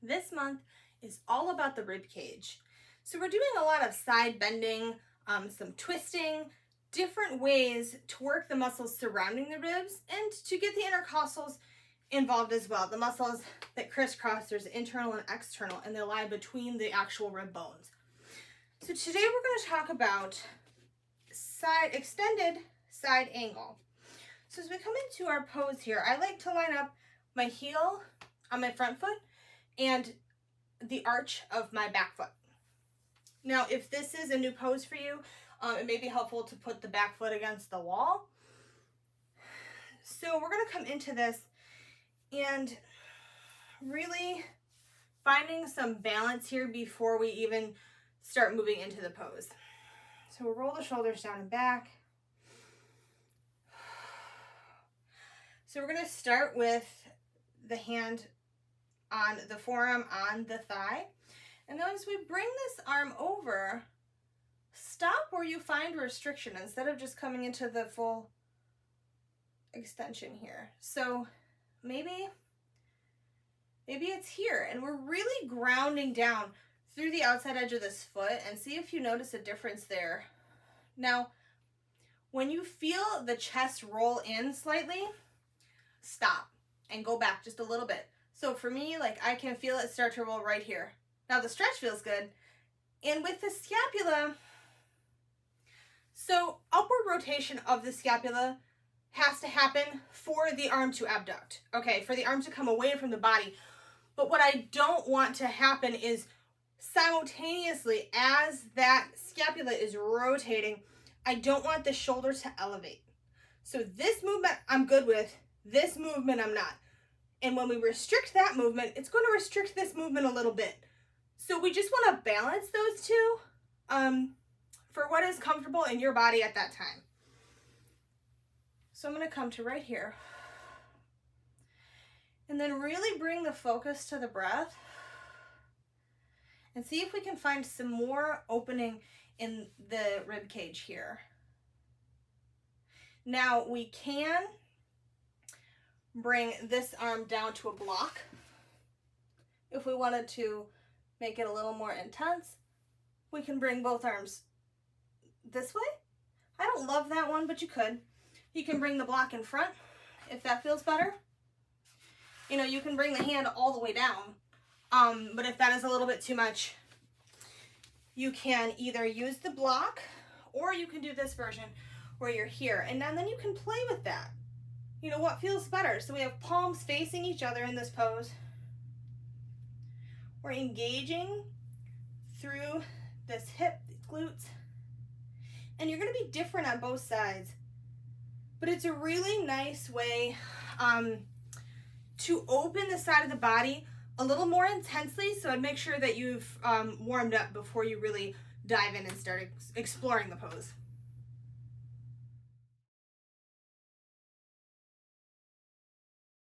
This month is all about the rib cage. So we're doing a lot of side bending, some twisting, different ways to work the muscles surrounding the ribs and to get the intercostals involved as well. The muscles that crisscross, there's internal and external, and they lie between the actual rib bones. So today we're going to talk about extended side angle. So as we come into our pose here, I like to line up my heel on my front foot and the arch of my back foot. Now, if this is a new pose for you, it may be helpful to put the back foot against the wall. So we're going to come into this and really finding some balance here before we even start moving into the pose. So we'll roll the shoulders down and back. So we're going to start with the hand on the forearm on the thigh. And then as we bring this arm over, stop where you find restriction instead of just coming into the full extension here. So maybe it's here, and we're really grounding down through the outside edge of this foot, and see if you notice a difference there. Now, when you feel the chest roll in slightly, stop and go back just a little bit. So for me, like, I can feel it start to roll right here. Now the stretch feels good. And with the scapula, so upward rotation of the scapula has to happen for the arm to abduct, okay, for the arm to come away from the body. But what I don't want to happen is simultaneously as that scapula is rotating, I don't want the shoulder to elevate. So this movement I'm good with, this movement I'm not. And when we restrict that movement, it's going to restrict this movement a little bit. So we just want to balance those two for what is comfortable in your body at that time. So I'm going to come to right here. And then really bring the focus to the breath. And see if we can find some more opening in the rib cage here. Now we can bring this arm down to a block if we wanted to make it a little more intense. We can bring both arms this way. I don't love that one, but you could. You can bring the block in front if that feels better. You know, you can bring the hand all the way down, but if that is a little bit too much, you can either use the block or you can do this version where you're here, and then you can play with that. You know, what feels better? So we have palms facing each other in this pose. We're engaging through this hip, these glutes, and you're going to be different on both sides. But it's a really nice way to open the side of the body a little more intensely. So I'd make sure that you've warmed up before you really dive in and start exploring the pose.